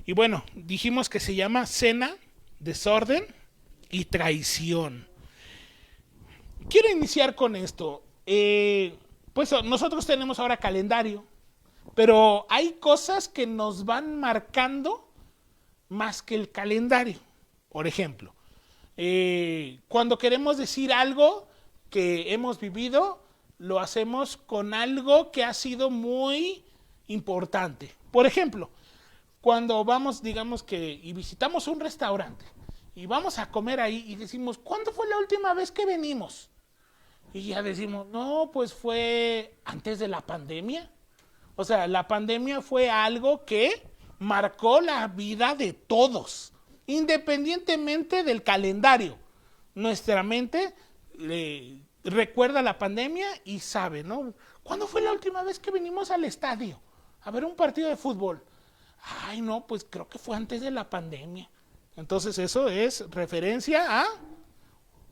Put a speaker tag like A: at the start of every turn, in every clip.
A: Y bueno, dijimos que se llama cena, desorden y traición. Quiero iniciar con esto. Pues nosotros tenemos ahora calendario, pero hay cosas que nos van marcando más que el calendario. Por ejemplo, cuando queremos decir algo que hemos vivido, lo hacemos con algo que ha sido muy importante. Por ejemplo, cuando vamos, digamos que, y visitamos un restaurante, y vamos a comer ahí y decimos, ¿cuándo fue la última vez que venimos? Y ya decimos, no, pues fue antes de la pandemia. O sea, la pandemia fue algo que marcó la vida de todos, independientemente del calendario. Nuestra mente recuerda la pandemia y sabe, ¿no? ¿Cuándo fue la última vez que venimos al estadio a ver un partido de fútbol? Ay, no, pues creo que fue antes de la pandemia. Entonces eso es referencia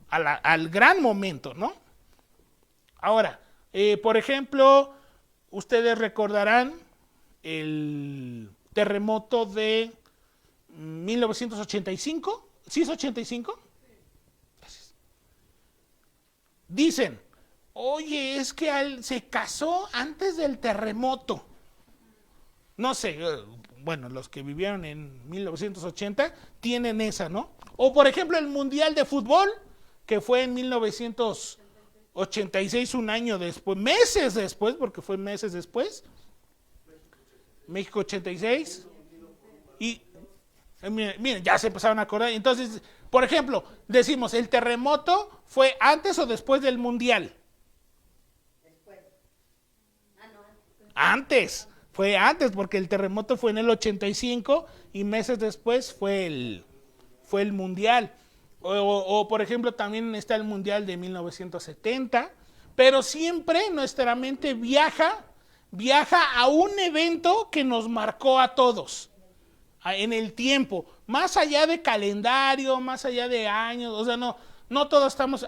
A: al gran momento, ¿no? Ahora, por ejemplo, ustedes recordarán el terremoto de 1985. ¿Sí es 85? Gracias. Dicen, oye, es que se casó antes del terremoto. No sé, bueno, los que vivieron en 1980 tienen esa, ¿no? O por ejemplo el Mundial de Fútbol, que fue en 1986, un año después, meses después, porque fue meses después, México 86, y miren, ya se empezaron a acordar. Entonces, por ejemplo, decimos, ¿el terremoto fue antes o después del Mundial?
B: Después. Ah, no, antes.
A: Fue antes, porque el terremoto fue en el 85 y meses después fue el Mundial. O, por ejemplo, también está el Mundial de 1970, pero siempre nuestra mente viaja a un evento que nos marcó a todos en el tiempo, más allá de calendario, más allá de años. O sea, no todos estamos,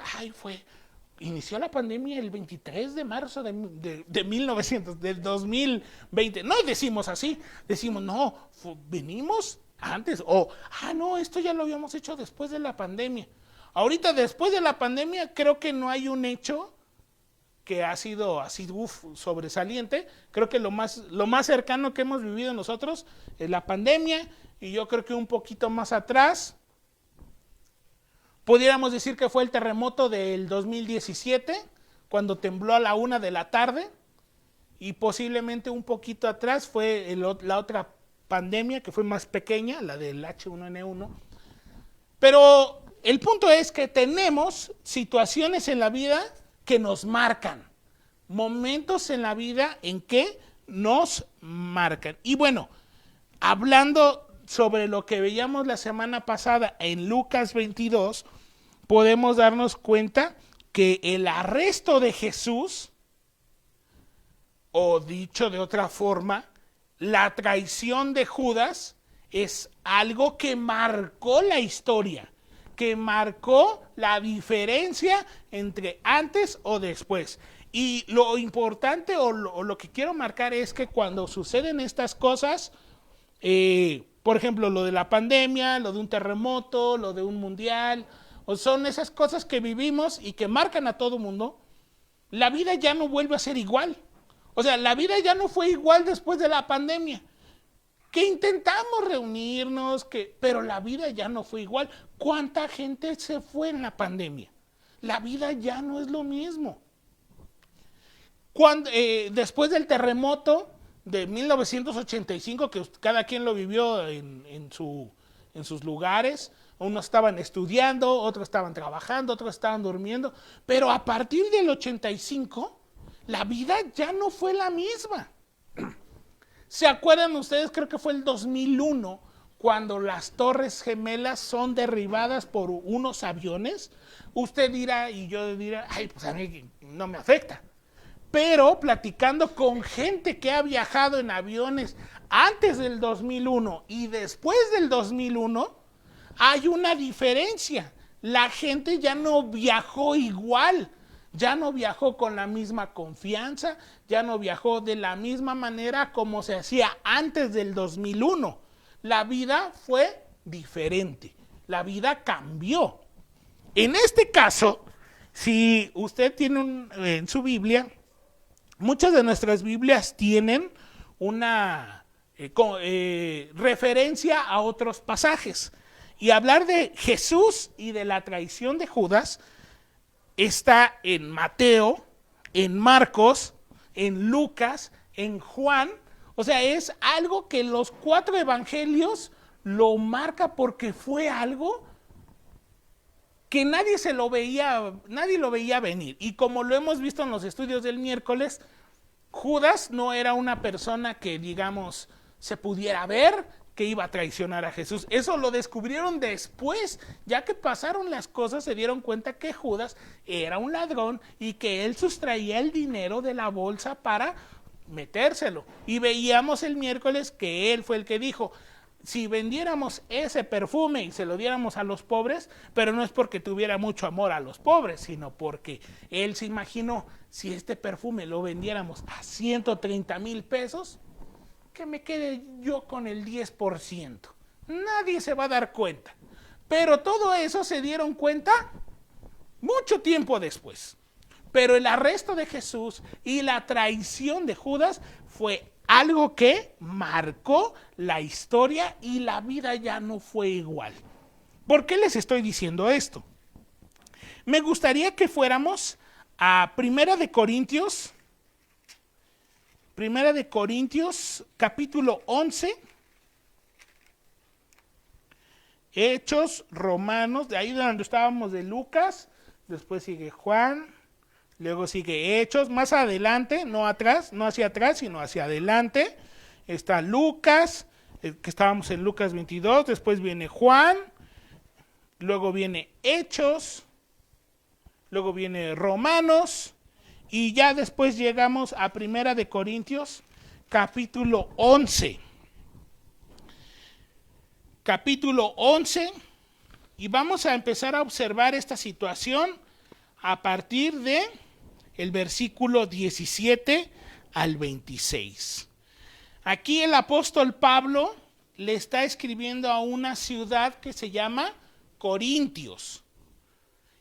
A: inició la pandemia el 23 de marzo de 1900, del 2020. No decimos así, decimos, no, venimos antes, no, esto ya lo habíamos hecho después de la pandemia. Ahorita, después de la pandemia, creo que no hay un hecho que ha sido así, sobresaliente. Creo que lo más cercano que hemos vivido nosotros es la pandemia, y yo creo que un poquito más atrás pudiéramos decir que fue el terremoto del 2017, cuando tembló a la 1 de la tarde, y posiblemente un poquito atrás fue la otra pandemia, que fue más pequeña, la del H1N1. Pero el punto es que tenemos situaciones en la vida que nos marcan, momentos en la vida en que nos marcan. Y bueno, hablando sobre lo que veíamos la semana pasada en Lucas 22, podemos darnos cuenta que el arresto de Jesús, o dicho de otra forma, la traición de Judas, es algo que marcó la historia, que marcó la diferencia entre antes o después. Y lo importante o lo que quiero marcar es que cuando suceden estas cosas, por ejemplo, lo de la pandemia, lo de un terremoto, lo de un mundial, o son esas cosas que vivimos y que marcan a todo mundo, la vida ya no vuelve a ser igual. O sea, la vida ya no fue igual después de la pandemia. Que intentamos reunirnos, pero la vida ya no fue igual. ¿Cuánta gente se fue en la pandemia? La vida ya no es lo mismo. Después del terremoto de 1985, que cada quien lo vivió en sus lugares, unos estaban estudiando, otros estaban trabajando, otros estaban durmiendo, pero a partir del 85, la vida ya no fue la misma. ¿Se acuerdan ustedes? Creo que fue el 2001, cuando las Torres Gemelas son derribadas por unos aviones. Usted dirá y yo dirá, pues a mí no me afecta. Pero platicando con gente que ha viajado en aviones antes del 2001 y después del 2001, hay una diferencia. La gente ya no viajó igual, ya no viajó con la misma confianza, ya no viajó de la misma manera como se hacía antes del 2001. la vida fue diferente, la vida cambió. En este caso, si usted tiene en su Biblia, muchas de nuestras Biblias tienen una referencia a otros pasajes. Y hablar de Jesús y de la traición de Judas está en Mateo, en Marcos, en Lucas, en Juan. O sea, es algo que los 4 evangelios lo marca porque fue algo que nadie lo veía venir. Y como lo hemos visto en los estudios del miércoles, Judas no era una persona que, digamos, se pudiera ver que iba a traicionar a Jesús. Eso lo descubrieron después, ya que pasaron las cosas, se dieron cuenta que Judas era un ladrón y que él sustraía el dinero de la bolsa para metérselo. Y veíamos el miércoles que él fue el que dijo, si vendiéramos ese perfume y se lo diéramos a los pobres, pero no es porque tuviera mucho amor a los pobres, sino porque él se imaginó, si este perfume lo vendiéramos a 130,000 pesos, que me quede yo con el 10%. Nadie se va a dar cuenta. Pero todo eso se dieron cuenta mucho tiempo después. Pero el arresto de Jesús y la traición de Judas fue algo que marcó la historia y la vida ya no fue igual. ¿Por qué les estoy diciendo esto? Me gustaría que fuéramos a Primera de Corintios capítulo 11, Hechos, Romanos, de ahí donde estábamos de Lucas, después sigue Juan, luego sigue Hechos, más adelante, no atrás, no hacia atrás, sino hacia adelante, está Lucas, que estábamos en Lucas 22, después viene Juan, luego viene Hechos, luego viene Romanos, y ya después llegamos a Primera de Corintios, capítulo 11. Capítulo 11, y vamos a empezar a observar esta situación a partir de el versículo 17 al 26. Aquí el apóstol Pablo le está escribiendo a una ciudad que se llama Corintios.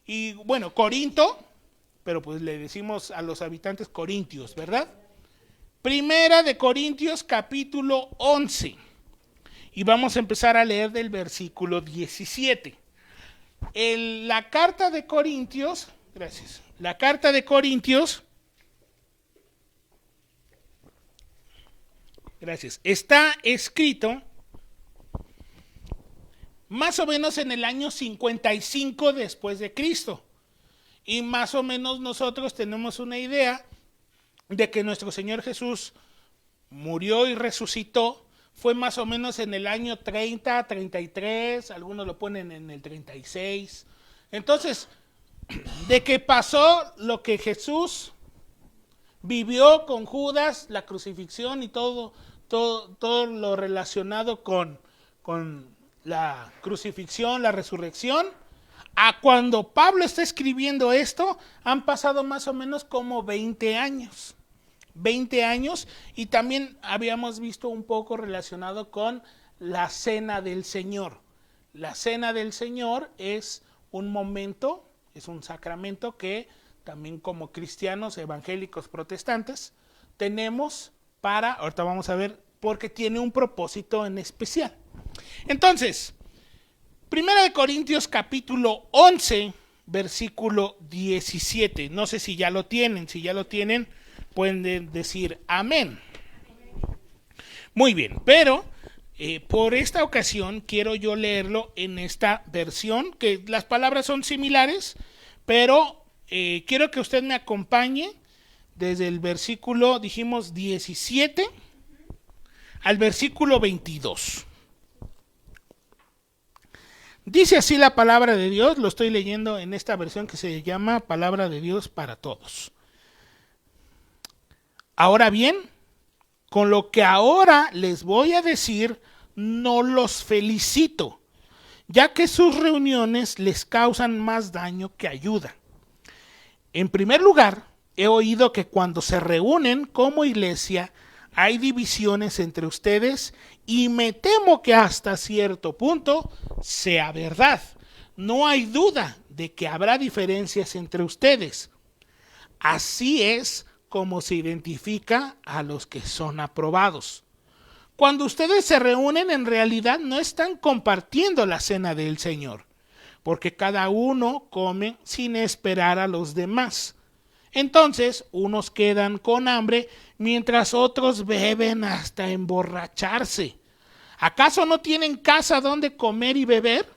A: Y bueno, Corinto, pero pues le decimos a los habitantes corintios, ¿verdad? Primera de Corintios capítulo 11. Y vamos a empezar a leer del versículo 17. La carta de Corintios, gracias. La carta de Corintios, gracias, está escrito más o menos en el año 55 después de Cristo. Y más o menos nosotros tenemos una idea de que nuestro Señor Jesús murió y resucitó, fue más o menos en el año 30, 33, algunos lo ponen en el 36. Entonces, de que pasó lo que Jesús vivió con Judas, la crucifixión y todo lo relacionado con la crucifixión, la resurrección, a cuando Pablo está escribiendo esto, han pasado más o menos como 20 años. 20 años, y también habíamos visto un poco relacionado con la Cena del Señor. La Cena del Señor es un momento, es un sacramento que también como cristianos evangélicos protestantes tenemos para, ahorita vamos a ver, porque tiene un propósito en especial. Entonces, Primera de Corintios capítulo 11, versículo 17. No sé si ya lo tienen. Si ya lo tienen, pueden decir amén. Muy bien, pero por esta ocasión quiero yo leerlo en esta versión, que las palabras son similares, pero quiero que usted me acompañe desde el versículo, dijimos 17, al versículo 22. Dice así la palabra de Dios, lo estoy leyendo en esta versión que se llama Palabra de Dios para Todos. Ahora bien, con lo que ahora les voy a decir, no los felicito, ya que sus reuniones les causan más daño que ayuda. En primer lugar, he oído que cuando se reúnen como iglesia, hay divisiones entre ustedes y me temo que hasta cierto punto sea verdad. No hay duda de que habrá diferencias entre ustedes. Así es como se identifica a los que son aprobados. Cuando ustedes se reúnen, en realidad no están compartiendo la cena del Señor, porque cada uno come sin esperar a los demás. Entonces, unos quedan con hambre, mientras otros beben hasta emborracharse. ¿Acaso no tienen casa donde comer y beber?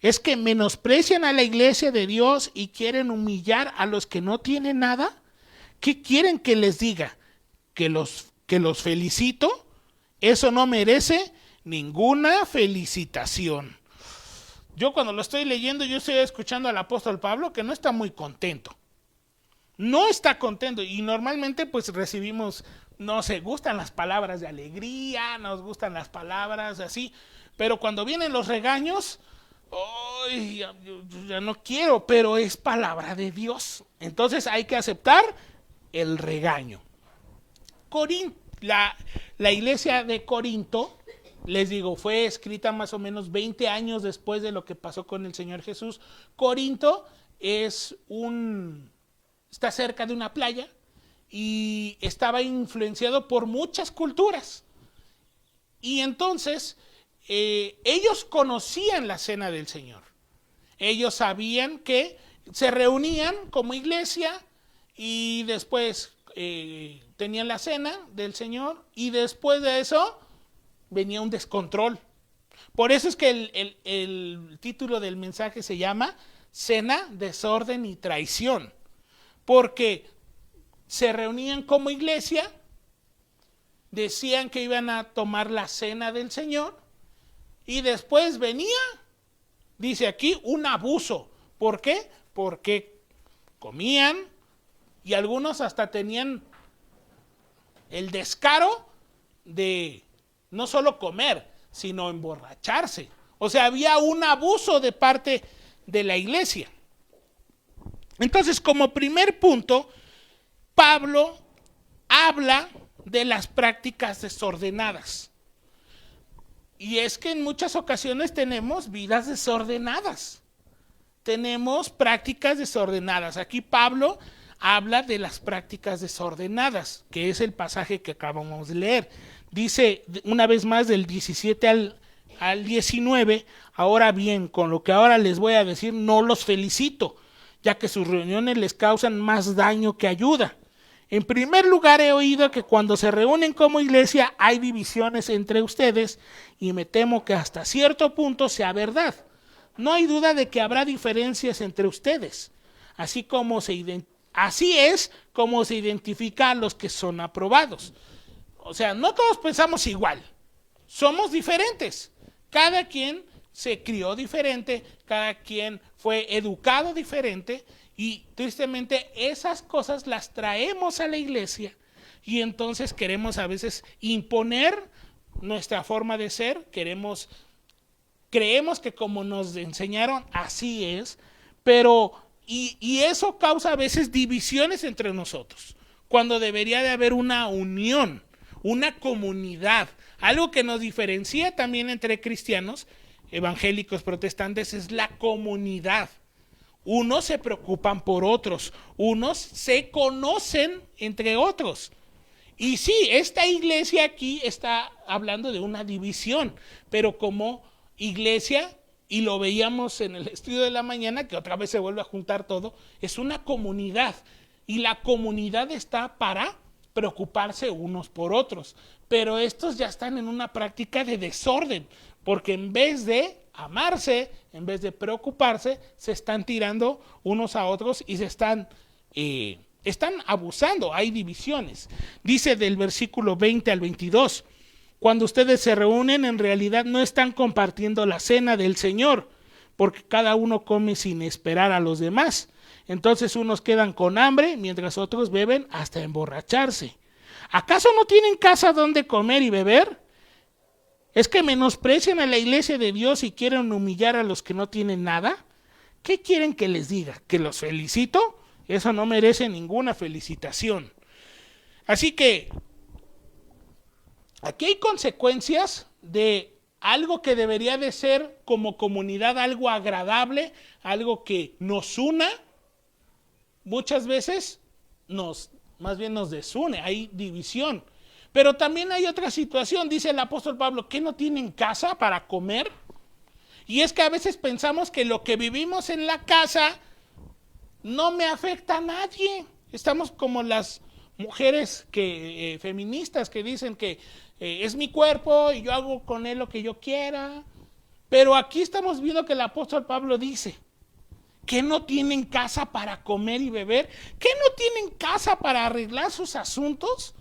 A: ¿Es que menosprecian a la iglesia de Dios y quieren humillar a los que no tienen nada? ¿Qué quieren que les diga? ¿Que los felicito? Eso no merece ninguna felicitación. Yo cuando lo estoy leyendo, yo estoy escuchando al apóstol Pablo que no está muy contento. No está contento y normalmente pues recibimos, nos gustan las palabras de alegría, nos gustan las palabras así, pero cuando vienen los regaños, ¡ay! Ya no quiero, pero es palabra de Dios. Entonces hay que aceptar el regaño. La iglesia de Corinto, les digo, fue escrita más o menos 20 años después de lo que pasó con el Señor Jesús. Corinto está cerca de una playa y estaba influenciado por muchas culturas. Y entonces ellos conocían la cena del Señor. Ellos sabían que se reunían como iglesia y después tenían la cena del Señor y después de eso venía un descontrol. Por eso es que el título del mensaje se llama Cena, Desorden y Traición. Porque se reunían como iglesia, decían que iban a tomar la cena del Señor y después venía, dice aquí, un abuso. ¿Por qué? Porque comían y algunos hasta tenían el descaro de no solo comer, sino emborracharse. O sea, había un abuso de parte de la iglesia. Entonces, como primer punto, Pablo habla de las prácticas desordenadas. Y es que en muchas ocasiones tenemos vidas desordenadas. Tenemos prácticas desordenadas. Aquí Pablo habla de las prácticas desordenadas, que es el pasaje que acabamos de leer. Dice una vez más del 17 al 19, ahora bien, con lo que ahora les voy a decir, no los felicito, ya que sus reuniones les causan más daño que ayuda. En primer lugar, he oído que cuando se reúnen como iglesia hay divisiones entre ustedes y me temo que hasta cierto punto sea verdad. No hay duda de que habrá diferencias entre ustedes, así es como se identifica a los que son aprobados. O sea, no todos pensamos igual, somos diferentes. Cada quien se crió diferente, cada quien fue educado diferente y tristemente esas cosas las traemos a la iglesia y entonces queremos a veces imponer nuestra forma de ser, creemos que como nos enseñaron así es, pero y eso causa a veces divisiones entre nosotros, cuando debería de haber una unión, una comunidad, algo que nos diferencia también entre cristianos evangélicos, protestantes, es la comunidad. Unos se preocupan por otros, unos se conocen entre otros. Y sí, esta iglesia aquí está hablando de una división, pero como iglesia, y lo veíamos en el estudio de la mañana, que otra vez se vuelve a juntar todo, es una comunidad. Y la comunidad está para preocuparse unos por otros. Pero estos ya están en una práctica de desorden, porque en vez de amarse, en vez de preocuparse, se están tirando unos a otros y se están abusando, hay divisiones. Dice del versículo 20 al 22, cuando ustedes se reúnen en realidad no están compartiendo la cena del Señor, porque cada uno come sin esperar a los demás. Entonces unos quedan con hambre, mientras otros beben hasta emborracharse. ¿Acaso no tienen casa donde comer y beber? ¿Es que menosprecian a la iglesia de Dios y quieren humillar a los que no tienen nada? ¿Qué quieren que les diga? ¿Que los felicito? Eso no merece ninguna felicitación. Así que aquí hay consecuencias de algo que debería de ser como comunidad algo agradable, algo que nos una, muchas veces más bien nos desune, hay división. Pero también hay otra situación, dice el apóstol Pablo, ¿que no tienen casa para comer? Y es que a veces pensamos que lo que vivimos en la casa no me afecta a nadie. Estamos como las mujeres feministas que dicen que es mi cuerpo y yo hago con él lo que yo quiera. Pero aquí estamos viendo que el apóstol Pablo dice que no tienen casa para comer y beber, que no tienen casa para arreglar sus asuntos.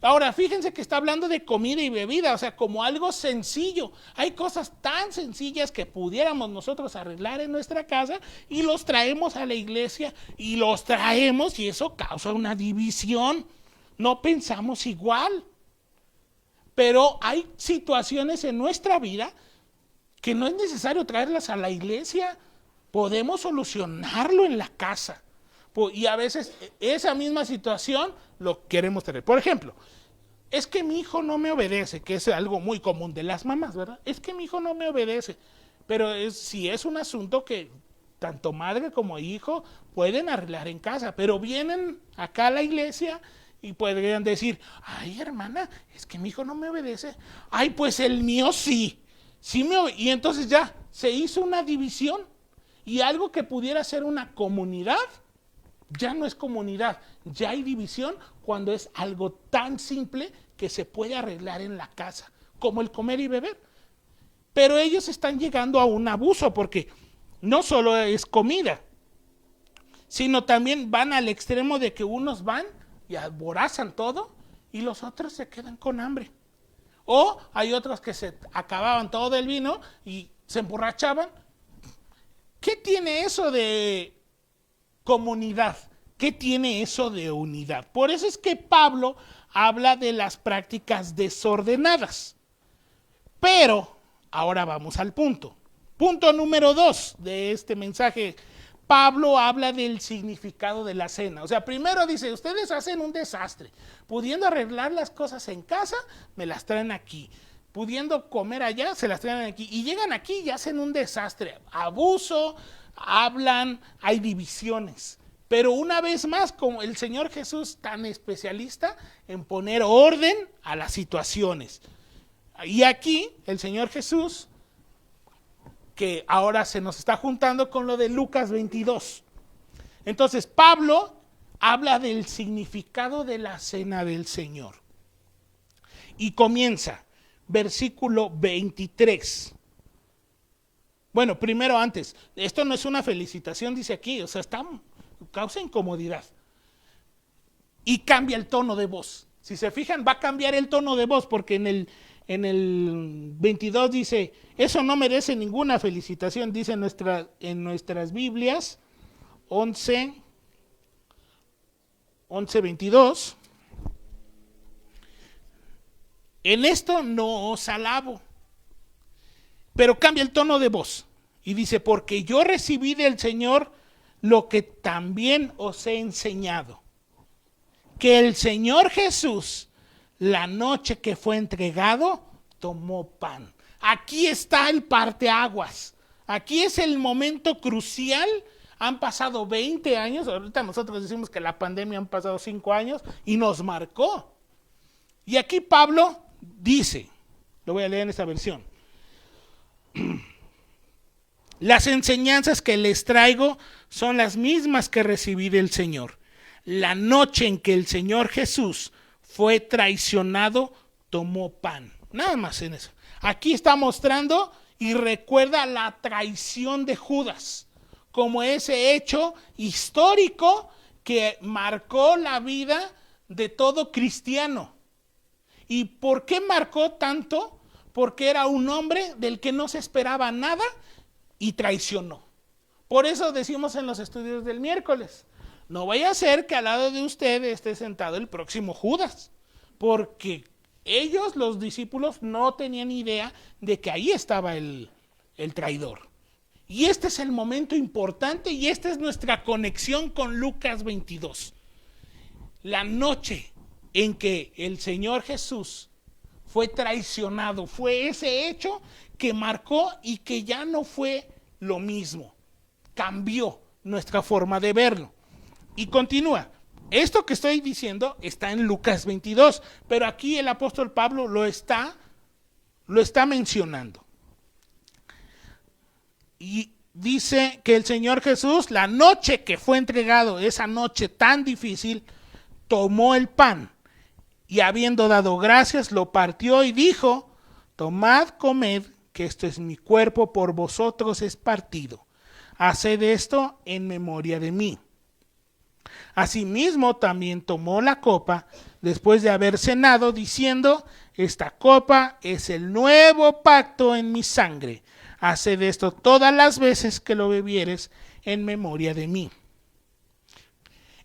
A: Ahora, fíjense que está hablando de comida y bebida, o sea, como algo sencillo. Hay cosas tan sencillas que pudiéramos nosotros arreglar en nuestra casa y los traemos a la iglesia y los traemos y eso causa una división. No pensamos igual. Pero hay situaciones en nuestra vida que no es necesario traerlas a la iglesia. Podemos solucionarlo en la casa. Y a veces esa misma situación lo queremos tener. Por ejemplo, es que mi hijo no me obedece, que es algo muy común de las mamás, ¿verdad? Es que mi hijo no me obedece. Pero si es un asunto que tanto madre como hijo pueden arreglar en casa, pero vienen acá a la iglesia y podrían decir, ay hermana, es que mi hijo no me obedece. Ay, pues el mío sí. Y entonces ya se hizo una división y algo que pudiera ser una comunidad, ya no es comunidad, ya hay división cuando es algo tan simple que se puede arreglar en la casa, como el comer y beber. Pero ellos están llegando a un abuso porque no solo es comida, sino también van al extremo de que unos van y aborazan todo y los otros se quedan con hambre. O hay otros que se acababan todo el vino y se emborrachaban. ¿Qué tiene eso de comunidad? ¿Qué tiene eso de unidad? Por eso es que Pablo habla de las prácticas desordenadas. Pero ahora vamos al punto. Punto número 2 de este mensaje. Pablo habla del significado de la cena. O sea, primero dice, ustedes hacen un desastre. Pudiendo arreglar las cosas en casa, me las traen aquí. Pudiendo comer allá, se las traen aquí. Y llegan aquí y hacen un desastre. Abuso, hablan, hay divisiones. Pero una vez más, como el Señor Jesús tan especialista en poner orden a las situaciones. Y aquí el Señor Jesús, que ahora se nos está juntando con lo de Lucas 22. Entonces, Pablo habla del significado de la cena del Señor. Y comienza, versículo 23. Bueno, primero antes, esto no es una felicitación, dice aquí, o sea, causa incomodidad. Y cambia el tono de voz. Si se fijan, va a cambiar el tono de voz porque en el 22 dice, eso no merece ninguna felicitación, dice en nuestras Biblias, 11:22. En esto no os alabo. Pero cambia el tono de voz y dice, porque yo recibí del Señor lo que también os he enseñado. Que el Señor Jesús, la noche que fue entregado, tomó pan. Aquí está el parteaguas. Aquí es el momento crucial. Han pasado 20 años. Ahorita nosotros decimos que la pandemia han pasado 5 años y nos marcó. Y aquí Pablo dice, lo voy a leer en esta versión. Las enseñanzas que les traigo son las mismas que recibí del Señor. La noche en que el Señor Jesús fue traicionado, tomó pan. Nada más en eso. Aquí está mostrando y recuerda la traición de Judas como ese hecho histórico que marcó la vida de todo cristiano. ¿Y por qué marcó tanto? Porque era un hombre del que no se esperaba nada y traicionó. Por eso decimos en los estudios del miércoles, no vaya a ser que al lado de usted esté sentado el próximo Judas, porque ellos, los discípulos, no tenían idea de que ahí estaba el traidor. Y este es el momento importante y esta es nuestra conexión con Lucas 22. La noche en que el Señor Jesús fue traicionado. Fue ese hecho que marcó y que ya no fue lo mismo. Cambió nuestra forma de verlo. Y continúa. Esto que estoy diciendo está en Lucas 22, pero aquí el apóstol Pablo lo está mencionando. Y dice que el Señor Jesús, la noche que fue entregado, esa noche tan difícil, tomó el pan y habiendo dado gracias, lo partió y dijo: tomad, comed, que esto es mi cuerpo, por vosotros es partido. Haced esto en memoria de mí. Asimismo también tomó la copa después de haber cenado, diciendo: esta copa es el nuevo pacto en mi sangre. Haced esto todas las veces que lo bebieres en memoria de mí.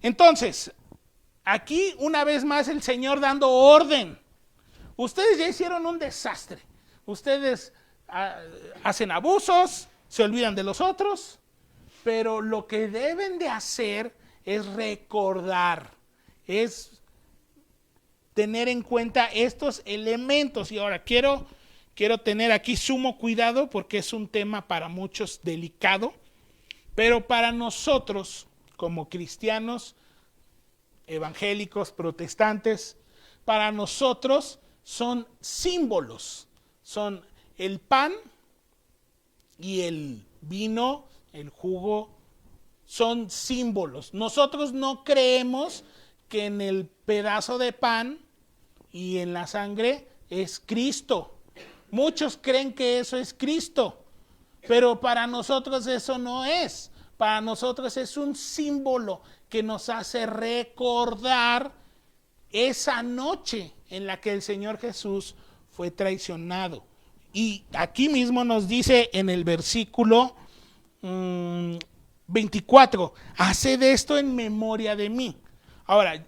A: Entonces, aquí una vez más el Señor dando orden. Ustedes ya hicieron un desastre. Ustedes hacen abusos, se olvidan de los otros, pero lo que deben de hacer es recordar, es tener en cuenta estos elementos. Y ahora quiero tener aquí sumo cuidado porque es un tema para muchos delicado, pero para nosotros como cristianos, evangélicos, protestantes, para nosotros son símbolos, son el pan y el vino, el jugo, son símbolos. Nosotros no creemos que en el pedazo de pan y en la sangre es Cristo. Muchos creen que eso es Cristo, pero para nosotros eso no es. Para nosotros es un símbolo que nos hace recordar esa noche en la que el Señor Jesús fue traicionado. Y aquí mismo nos dice en el versículo 24, haced esto en memoria de mí. Ahora,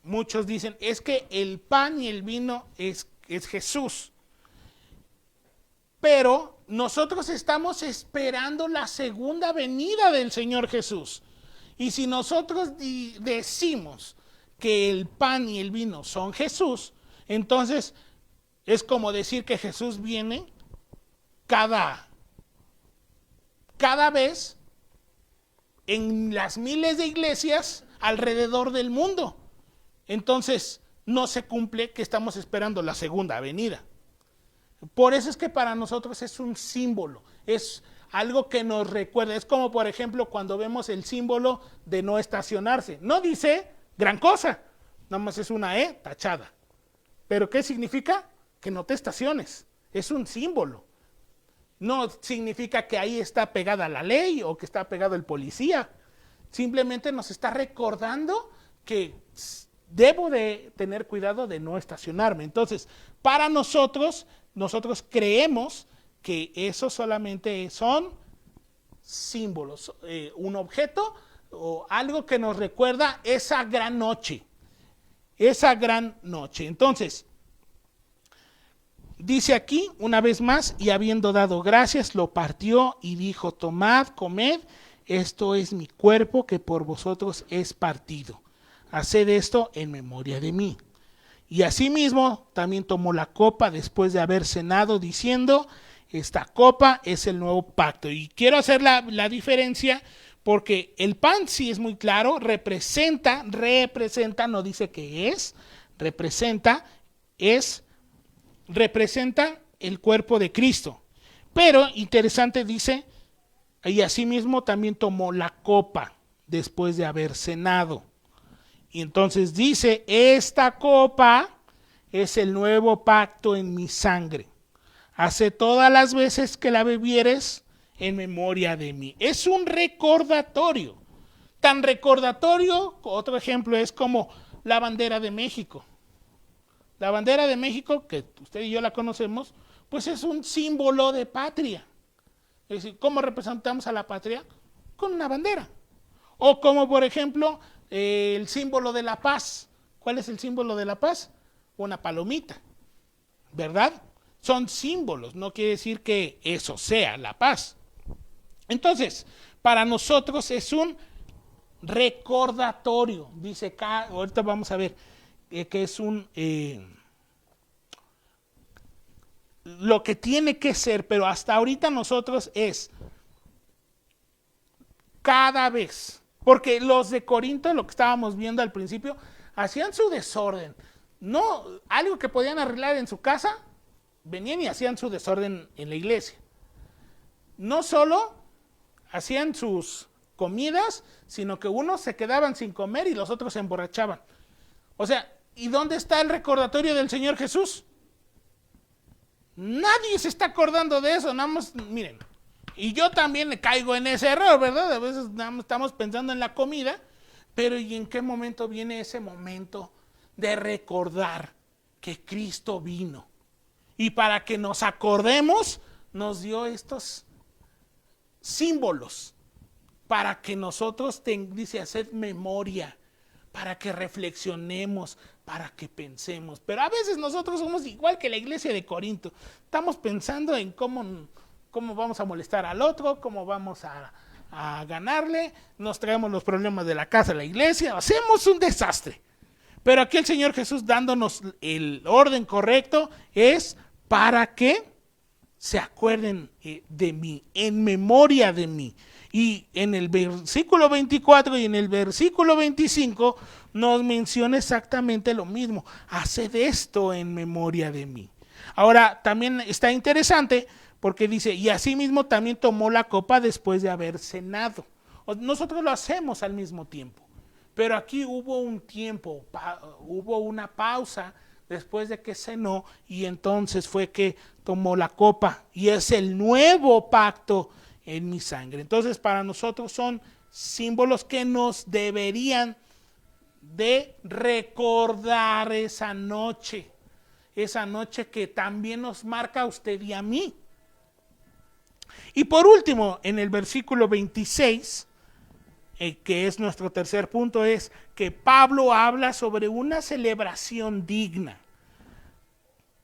A: muchos dicen, es que el pan y el vino es Jesús. Pero nosotros estamos esperando la segunda venida del Señor Jesús. Y si nosotros decimos que el pan y el vino son Jesús, entonces es como decir que Jesús viene cada vez en las miles de iglesias alrededor del mundo. Entonces no se cumple que estamos esperando la segunda venida. Por eso es que para nosotros es un símbolo, es algo que nos recuerda. Es como, por ejemplo, cuando vemos el símbolo de no estacionarse. No dice gran cosa, nada más es una E tachada. ¿Pero qué significa? Que no te estaciones. Es un símbolo. No significa que ahí está pegada la ley o que está pegado el policía. Simplemente nos está recordando que debo de tener cuidado de no estacionarme. Entonces, para nosotros creemos que eso solamente son símbolos, un objeto o algo que nos recuerda esa gran noche. Esa gran noche. Entonces, dice aquí una vez más, y habiendo dado gracias, lo partió y dijo: tomad, comed, esto es mi cuerpo que por vosotros es partido. Haced esto en memoria de mí. Y asimismo también tomó la copa después de haber cenado, diciendo: esta copa es el nuevo pacto. Y quiero hacer la diferencia porque el pan sí es muy claro, representa, no dice que es, representa el cuerpo de Cristo. Pero interesante dice, y asimismo también tomó la copa después de haber cenado. Y entonces dice: esta copa es el nuevo pacto en mi sangre. Hace todas las veces que la bebieres en memoria de mí. Es un recordatorio. Tan recordatorio, otro ejemplo es como la bandera de México. La bandera de México, que usted y yo la conocemos, pues es un símbolo de patria. Es decir, ¿cómo representamos a la patria? Con una bandera. O como por ejemplo el símbolo de la paz. ¿Cuál es el símbolo de la paz? Una palomita, ¿verdad? Son símbolos, no quiere decir que eso sea la paz. Entonces, para nosotros es un recordatorio. Dice acá, ahorita vamos a ver que es lo que tiene que ser, pero hasta ahorita nosotros es cada vez, porque los de Corinto, lo que estábamos viendo al principio, hacían su desorden, no algo que podían arreglar en su casa, venían y hacían su desorden en la iglesia. No solo hacían sus comidas, sino que unos se quedaban sin comer y los otros se emborrachaban. O sea, ¿y dónde está el recordatorio del Señor Jesús? Nadie se está acordando de eso, nada más, miren, y yo también le caigo en ese error, ¿verdad? A veces nada más estamos pensando en la comida, pero ¿y en qué momento viene ese momento de recordar que Cristo vino? Y para que nos acordemos, nos dio estos símbolos, para que nosotros, dice, haced memoria, para que reflexionemos, para que pensemos. Pero a veces nosotros somos igual que la iglesia de Corinto. Estamos pensando en cómo vamos a molestar al otro, cómo vamos a ganarle, nos traemos los problemas de la casa a la iglesia, hacemos un desastre. Pero aquí el Señor Jesús dándonos el orden correcto es para que se acuerden de mí, en memoria de mí. Y en el versículo 24 y en el versículo 25 nos menciona exactamente lo mismo. Haced esto en memoria de mí. Ahora, también está interesante porque dice, y asimismo también tomó la copa después de haber cenado. Nosotros lo hacemos al mismo tiempo, pero aquí hubo un tiempo, hubo una pausa después de que cenó y entonces fue que tomó la copa y es el nuevo pacto en mi sangre. Entonces para nosotros son símbolos que nos deberían de recordar esa noche que también nos marca a usted y a mí. Y por último, en el versículo 26, que es nuestro tercer punto, es que Pablo habla sobre una celebración digna.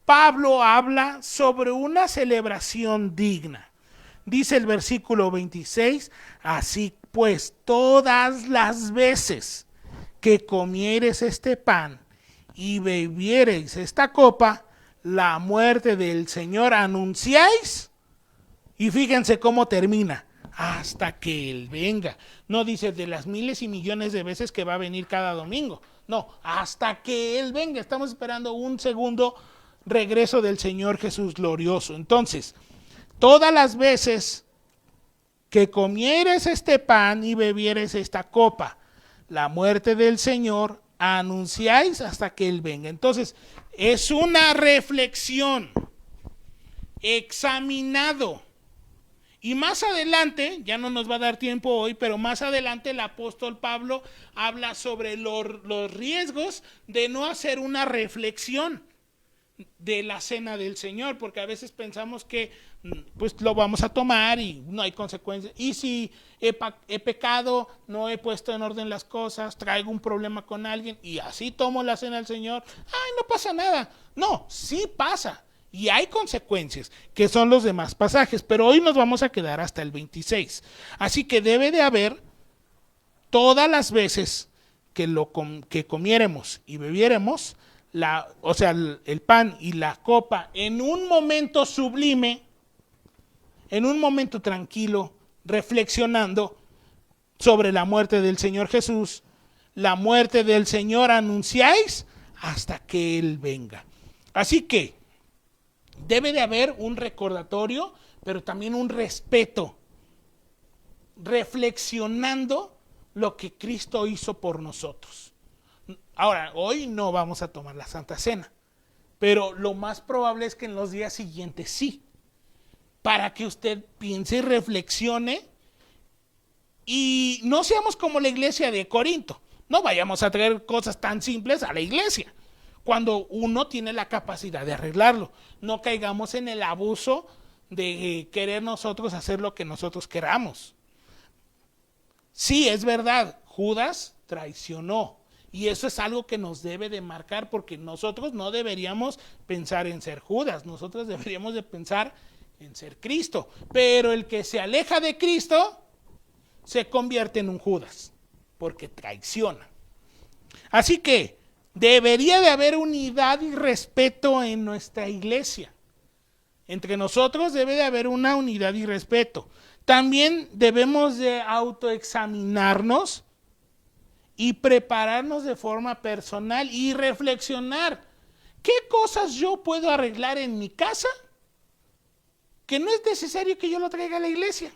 A: Pablo habla sobre una celebración digna. Dice el versículo 26, así pues todas las veces que comiereis este pan y bebiereis esta copa, la muerte del Señor anunciáis. Y fíjense cómo termina, hasta que Él venga. No dice de las miles y millones de veces que va a venir cada domingo. No, hasta que Él venga. Estamos esperando un segundo regreso del Señor Jesús glorioso. Entonces, todas las veces que comieres este pan y bebieres esta copa, la muerte del Señor anunciáis hasta que Él venga. Entonces, es una reflexión, examinado. Y más adelante, ya no nos va a dar tiempo hoy, pero más adelante el apóstol Pablo habla sobre los riesgos de no hacer una reflexión de la cena del Señor, porque a veces pensamos que pues lo vamos a tomar y no hay consecuencias. Y si he pecado, no he puesto en orden las cosas, traigo un problema con alguien y así tomo la cena del Señor, ay, no pasa nada. No, sí pasa. Y hay consecuencias, que son los demás pasajes, pero hoy nos vamos a quedar hasta el 26. Así que debe de haber todas las veces que comiéremos y bebiéremos, o sea, el pan y la copa en un momento sublime, en un momento tranquilo, reflexionando sobre la muerte del Señor Jesús, la muerte del Señor anunciáis hasta que Él venga. Así que debe de haber un recordatorio, pero también un respeto, reflexionando lo que Cristo hizo por nosotros. Ahora, hoy no vamos a tomar la Santa Cena, pero lo más probable es que en los días siguientes sí, para que usted piense y reflexione y no seamos como la iglesia de Corinto. No vayamos a traer cosas tan simples a la iglesia cuando uno tiene la capacidad de arreglarlo. No caigamos en el abuso de querer nosotros hacer lo que nosotros queramos. Sí, es verdad, Judas traicionó. Y eso es algo que nos debe de marcar, porque nosotros no deberíamos pensar en ser Judas, nosotros deberíamos de pensar en ser Cristo. Pero el que se aleja de Cristo se convierte en un Judas, porque traiciona. Así que debería de haber unidad y respeto en nuestra iglesia. Entre nosotros debe de haber una unidad y respeto. También debemos de autoexaminarnos y prepararnos de forma personal y reflexionar. ¿Qué cosas yo puedo arreglar en mi casa que no es necesario que yo lo traiga a la iglesia?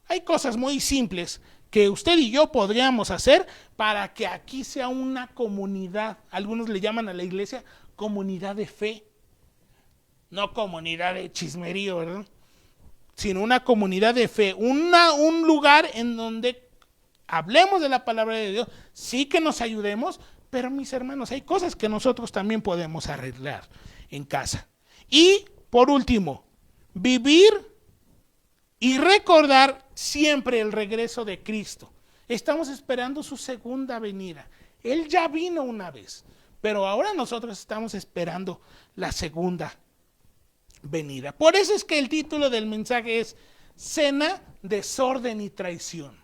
A: Hay cosas muy simples que usted y yo podríamos hacer para que aquí sea una comunidad. Algunos le llaman a la iglesia comunidad de fe. No comunidad de chismerío, ¿verdad? Sino una comunidad de fe. Un lugar en donde hablemos de la palabra de Dios, sí que nos ayudemos, pero mis hermanos, hay cosas que nosotros también podemos arreglar en casa. Y por último, vivir y recordar siempre el regreso de Cristo. Estamos esperando su segunda venida. Él ya vino una vez, pero ahora nosotros estamos esperando la segunda venida. Por eso es que el título del mensaje es Cena, Desorden y Traición.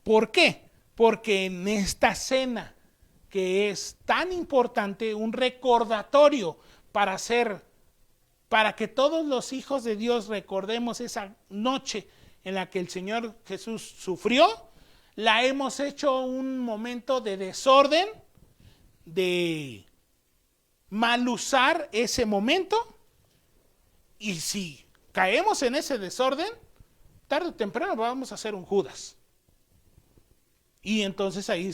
A: ¿Por qué? Porque en esta cena, que es tan importante, un recordatorio para que todos los hijos de Dios recordemos esa noche en la que el Señor Jesús sufrió, la hemos hecho un momento de desorden, de mal usar ese momento, y si caemos en ese desorden, tarde o temprano vamos a hacer un Judas. Y entonces ahí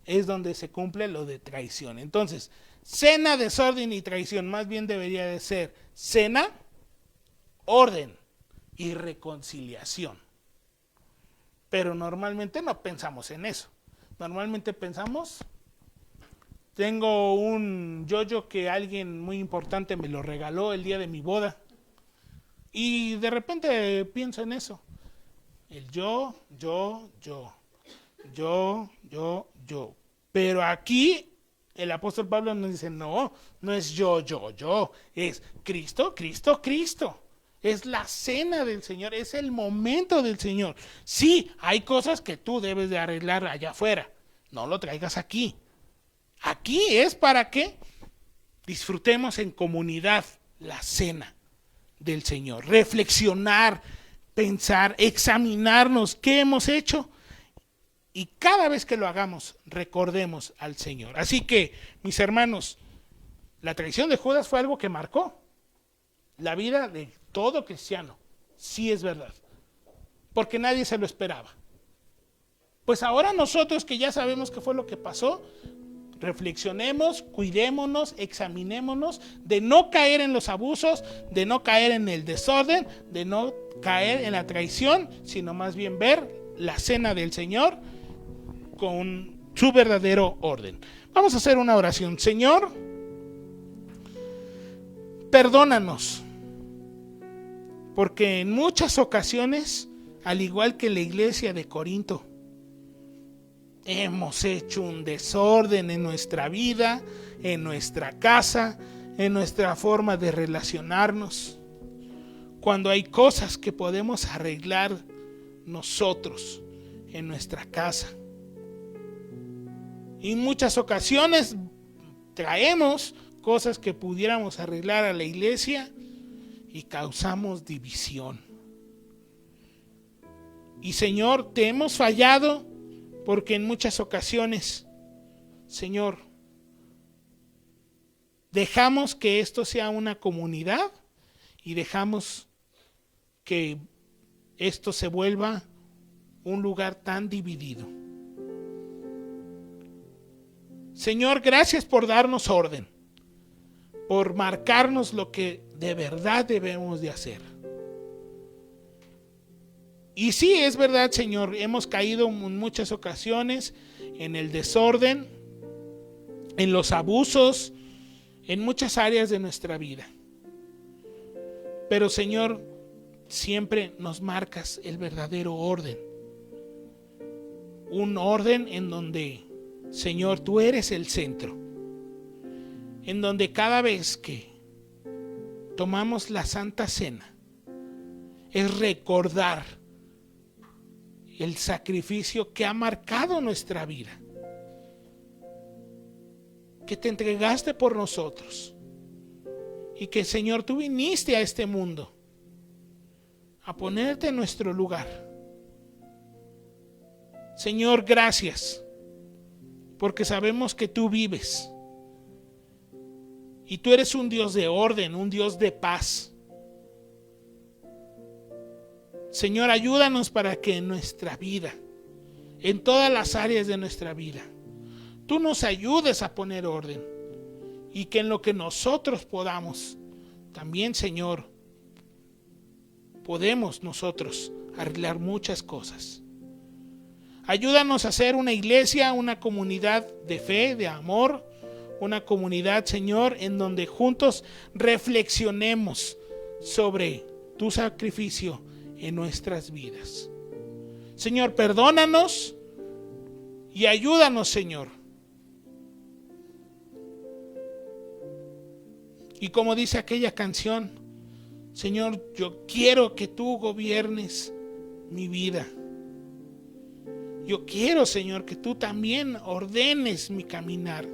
A: es donde se cumple lo de traición. Entonces, cena, desorden y traición, más bien debería de ser cena, orden y reconciliación. Pero normalmente no pensamos en eso. Normalmente pensamos, tengo un yoyo que alguien muy importante me lo regaló el día de mi boda. Y de repente pienso en eso. El yo. Pero aquí el apóstol Pablo nos dice, no es yo, es Cristo. Es la cena del Señor, es el momento del Señor. Sí, hay cosas que tú debes de arreglar allá afuera, no lo traigas aquí. Aquí es para que disfrutemos en comunidad la cena del Señor. Reflexionar, pensar, examinarnos qué hemos hecho. Y cada vez que lo hagamos, recordemos al Señor. Así que, mis hermanos, la traición de Judas fue algo que marcó la vida de todo cristiano. Sí es verdad. Porque nadie se lo esperaba. Pues ahora nosotros que ya sabemos qué fue lo que pasó, reflexionemos, cuidémonos, examinémonos de no caer en los abusos, de no caer en el desorden, de no caer en la traición, sino más bien ver la cena del Señor con su verdadero orden. Vamos a hacer una oración. Señor, perdónanos, porque en muchas ocasiones, al igual que la iglesia de Corinto, hemos hecho un desorden en nuestra vida, en nuestra casa, en nuestra forma de relacionarnos, cuando hay cosas que podemos arreglar nosotros en nuestra casa. Y en muchas ocasiones traemos cosas que pudiéramos arreglar a la iglesia y causamos división. Y Señor, te hemos fallado porque en muchas ocasiones, Señor, dejamos que esto sea una comunidad y dejamos que esto se vuelva un lugar tan dividido. Señor, gracias por darnos orden, por marcarnos lo que de verdad debemos de hacer. Y sí, es verdad, Señor, hemos caído en muchas ocasiones en el desorden, en los abusos, en muchas áreas de nuestra vida. Pero, Señor, siempre nos marcas el verdadero orden. Un orden en donde, Señor, tú eres el centro. En donde cada vez que tomamos la Santa Cena, es recordar el sacrificio que ha marcado nuestra vida, que te entregaste por nosotros, Y que, Señor, tú viniste a este mundo a ponerte en nuestro lugar. Señor, gracias, porque sabemos que tú vives. Y tú eres un Dios de orden, un Dios de paz. Señor, ayúdanos para que en nuestra vida, en todas las áreas de nuestra vida, tú nos ayudes a poner orden. Y que en lo que nosotros podamos, también, Señor, podemos nosotros arreglar muchas cosas. Ayúdanos a ser una iglesia, una comunidad de fe, de amor, una comunidad, Señor, en donde juntos reflexionemos sobre tu sacrificio en nuestras vidas. Señor, perdónanos y ayúdanos, Señor. Y como dice aquella canción, Señor, yo quiero que tú gobiernes mi vida. Yo quiero, Señor, que tú también ordenes mi caminar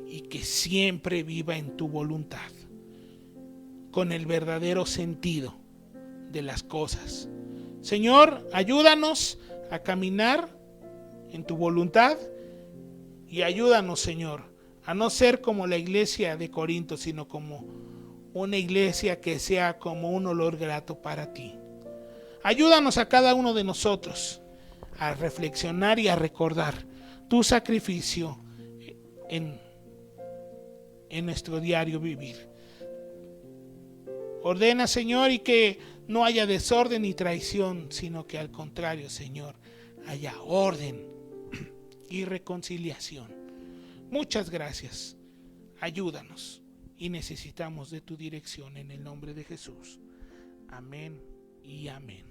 A: y que siempre viva en tu voluntad, con el verdadero sentido de las cosas. Señor, ayúdanos a caminar en tu voluntad y ayúdanos, Señor, a no ser como la iglesia de Corinto, sino como una iglesia que sea como un olor grato para ti. Ayúdanos a cada uno de nosotros a reflexionar y a recordar tu sacrificio en nuestro diario vivir. Ordena, Señor, y que no haya desorden ni traición, sino que al contrario, Señor, haya orden y reconciliación. Muchas gracias. Ayúdanos y necesitamos de tu dirección en el nombre de Jesús. Amén y amén.